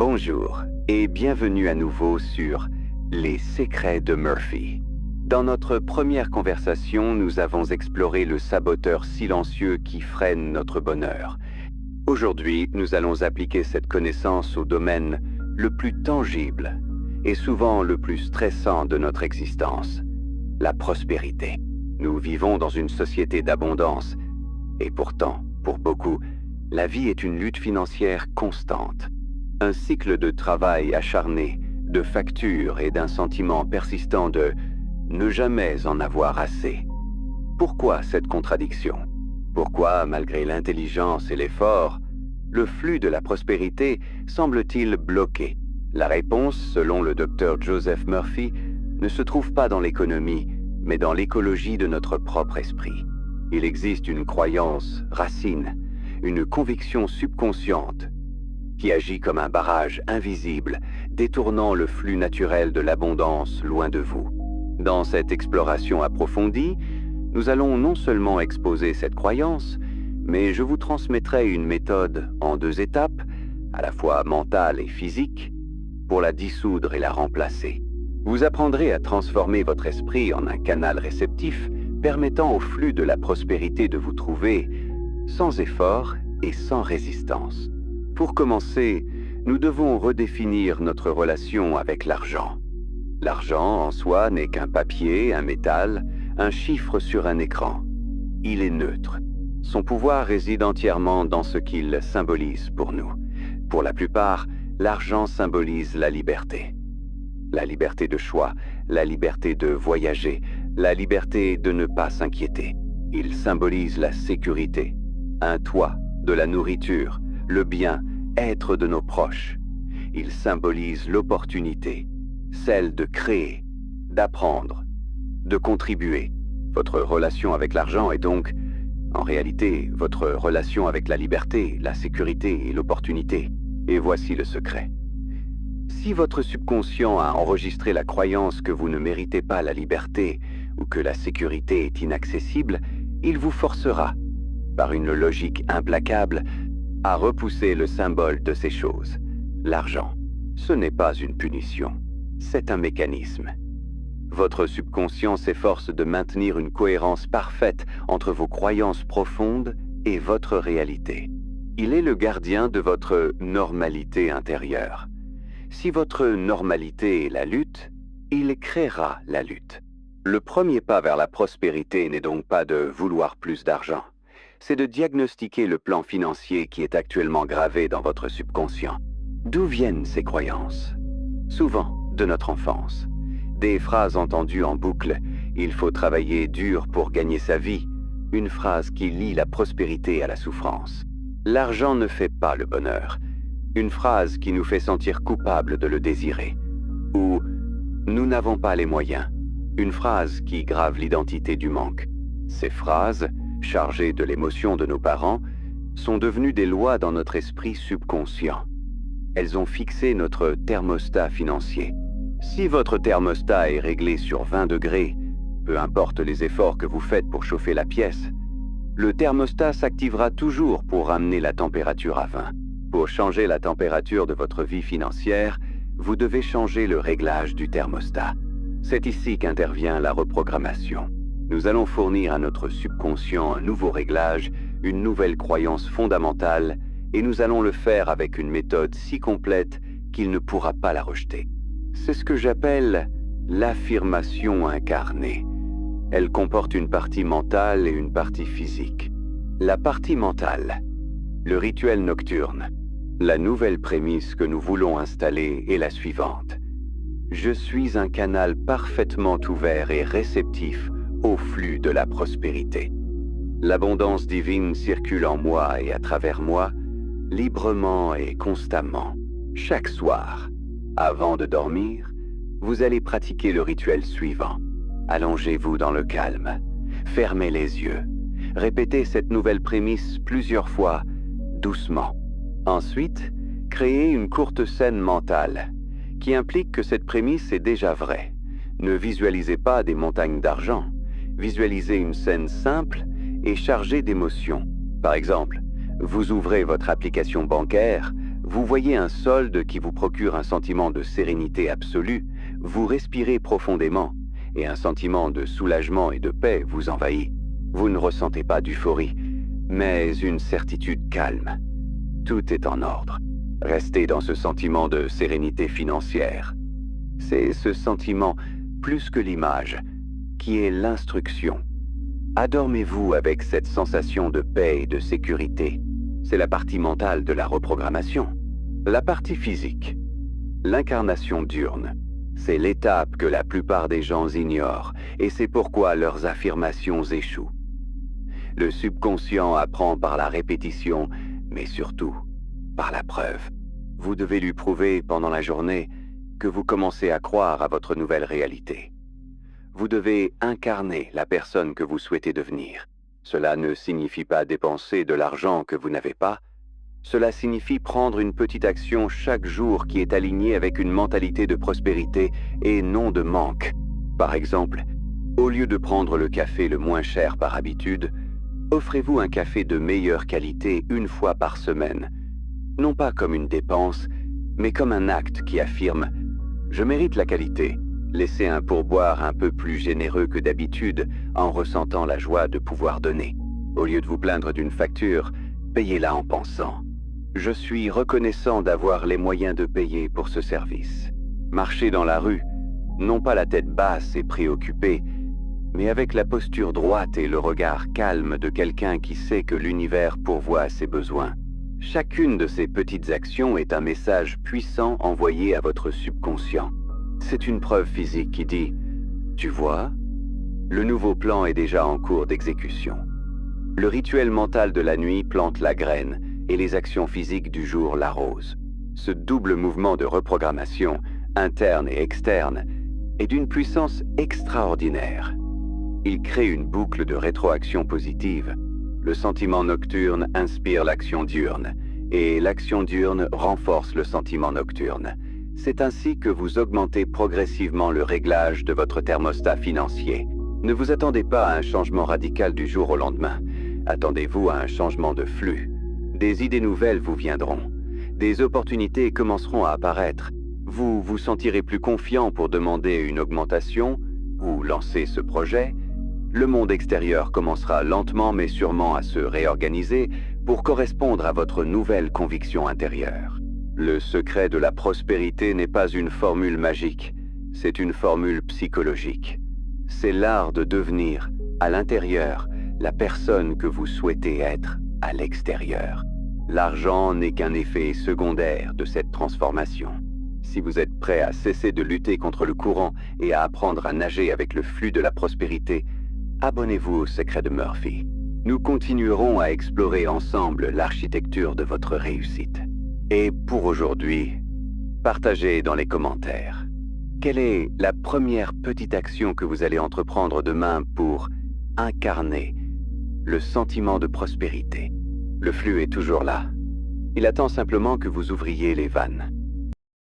Bonjour et bienvenue à nouveau sur Les Secrets de Murphy. Dans notre première conversation, nous avons exploré le saboteur silencieux qui freine notre bonheur. Aujourd'hui, nous allons appliquer cette connaissance au domaine le plus tangible et souvent le plus stressant de notre existence, la prospérité. Nous vivons dans une société d'abondance et pourtant, pour beaucoup, la vie est une lutte financière constante. Un cycle de travail acharné, de factures et d'un sentiment persistant de ne jamais en avoir assez. Pourquoi cette contradiction? Pourquoi, malgré l'intelligence et l'effort, le flux de la prospérité semble-t-il bloqué? La réponse, selon le docteur Joseph Murphy, ne se trouve pas dans l'économie, mais dans l'écologie de notre propre esprit. Il existe une croyance racine, une conviction subconsciente, qui agit comme un barrage invisible, détournant le flux naturel de l'abondance loin de vous. Dans cette exploration approfondie, nous allons non seulement exposer cette croyance, mais je vous transmettrai une méthode en 2 étapes, à la fois mentale et physique, pour la dissoudre et la remplacer. Vous apprendrez à transformer votre esprit en un canal réceptif, permettant au flux de la prospérité de vous trouver sans effort et sans résistance. Pour commencer, nous devons redéfinir notre relation avec l'argent. L'argent en soi n'est qu'un papier, un métal, un chiffre sur un écran. Il est neutre. Son pouvoir réside entièrement dans ce qu'il symbolise pour nous. Pour la plupart, l'argent symbolise la liberté. La liberté de choix, la liberté de voyager, la liberté de ne pas s'inquiéter. Il symbolise la sécurité, un toit, de la nourriture, le bien, être de nos proches. Il symbolise l'opportunité, celle de créer, d'apprendre, de contribuer. Votre relation avec l'argent est donc, en réalité, votre relation avec la liberté, la sécurité et l'opportunité. Et voici le secret. Si votre subconscient a enregistré la croyance que vous ne méritez pas la liberté ou que la sécurité est inaccessible, il vous forcera, par une logique implacable, à repousser le symbole de ces choses. L'argent, ce n'est pas une punition, c'est un mécanisme. Votre subconscient s'efforce de maintenir une cohérence parfaite entre vos croyances profondes et votre réalité. Il est le gardien de votre normalité intérieure. Si votre normalité est la lutte, il créera la lutte. Le premier pas vers la prospérité n'est donc pas de vouloir plus d'argent. C'est de diagnostiquer le plan financier qui est actuellement gravé dans votre subconscient. D'où viennent ces croyances? Souvent, de notre enfance. Des phrases entendues en boucle, « Il faut travailler dur pour gagner sa vie », une phrase qui lie la prospérité à la souffrance. « L'argent ne fait pas le bonheur », une phrase qui nous fait sentir coupables de le désirer. Ou « Nous n'avons pas les moyens », une phrase qui grave l'identité du manque. Ces phrases, chargées de l'émotion de nos parents, sont devenues des lois dans notre esprit subconscient. Elles ont fixé notre thermostat financier. Si votre thermostat est réglé sur 20 degrés, peu importe les efforts que vous faites pour chauffer la pièce, le thermostat s'activera toujours pour ramener la température à 20. Pour changer la température de votre vie financière, vous devez changer le réglage du thermostat. C'est ici qu'intervient la reprogrammation. Nous allons fournir à notre subconscient un nouveau réglage, une nouvelle croyance fondamentale, et nous allons le faire avec une méthode si complète qu'il ne pourra pas la rejeter. C'est ce que j'appelle l'affirmation incarnée. Elle comporte une partie mentale et une partie physique. La partie mentale, le rituel nocturne. La nouvelle prémisse que nous voulons installer est la suivante. Je suis un canal parfaitement ouvert et réceptif au flux de la prospérité. L'abondance divine circule en moi et à travers moi, librement et constamment. Chaque soir, avant de dormir, vous allez pratiquer le rituel suivant. Allongez-vous dans le calme, fermez les yeux, répétez cette nouvelle prémisse plusieurs fois, doucement. Ensuite, créez une courte scène mentale qui implique que cette prémisse est déjà vraie. Ne visualisez pas des montagnes d'argent. Visualisez une scène simple et chargée d'émotions. Par exemple, vous ouvrez votre application bancaire, Vous voyez un solde qui vous procure un sentiment de sérénité absolue, vous respirez profondément, et un sentiment de soulagement et de paix vous envahit. Vous ne ressentez pas d'euphorie, mais une certitude calme. Tout est en ordre. Restez dans ce sentiment de sérénité financière. C'est ce sentiment, plus que l'image, qui est l'instruction. Adormez-vous avec cette sensation de paix et de sécurité. C'est la partie mentale de la reprogrammation. La partie physique. L'incarnation diurne. C'est l'étape que la plupart des gens ignorent, et c'est pourquoi leurs affirmations échouent. Le subconscient apprend par la répétition, mais surtout par la preuve. Vous devez lui prouver pendant la journée que vous commencez à croire à votre nouvelle réalité. Vous devez incarner la personne que vous souhaitez devenir. Cela ne signifie pas dépenser de l'argent que vous n'avez pas. Cela signifie prendre une petite action chaque jour qui est alignée avec une mentalité de prospérité et non de manque. Par exemple, au lieu de prendre le café le moins cher par habitude, offrez-vous un café de meilleure qualité une fois par semaine. Non pas comme une dépense, mais comme un acte qui affirme « Je mérite la qualité ». Laissez un pourboire un peu plus généreux que d'habitude en ressentant la joie de pouvoir donner. Au lieu de vous plaindre d'une facture, payez-la en pensant « Je suis reconnaissant d'avoir les moyens de payer pour ce service ». Marchez dans la rue, non pas la tête basse et préoccupée, mais avec la posture droite et le regard calme de quelqu'un qui sait que l'univers pourvoit à ses besoins. Chacune de ces petites actions est un message puissant envoyé à votre subconscient. C'est une preuve physique qui dit « Tu vois, le nouveau plan est déjà en cours d'exécution ». Le rituel mental de la nuit plante la graine et les actions physiques du jour l'arrosent. Ce double mouvement de reprogrammation, interne et externe, est d'une puissance extraordinaire. Il crée une boucle de rétroaction positive. Le sentiment nocturne inspire l'action diurne, et l'action diurne renforce le sentiment nocturne. C'est ainsi que vous augmentez progressivement le réglage de votre thermostat financier. Ne vous attendez pas à un changement radical du jour au lendemain. Attendez-vous à un changement de flux. Des idées nouvelles vous viendront. Des opportunités commenceront à apparaître. Vous vous sentirez plus confiant pour demander une augmentation ou lancer ce projet. Le monde extérieur commencera lentement mais sûrement à se réorganiser pour correspondre à votre nouvelle conviction intérieure. Le secret de la prospérité n'est pas une formule magique, c'est une formule psychologique. C'est l'art de devenir, à l'intérieur, la personne que vous souhaitez être à l'extérieur. L'argent n'est qu'un effet secondaire de cette transformation. Si vous êtes prêt à cesser de lutter contre le courant et à apprendre à nager avec le flux de la prospérité, abonnez-vous au Secret de Murphy. Nous continuerons à explorer ensemble l'architecture de votre réussite. Et pour aujourd'hui, partagez dans les commentaires. Quelle est la première petite action que vous allez entreprendre demain pour incarner le sentiment de prospérité? Le flux est toujours là. Il attend simplement que vous ouvriez les vannes.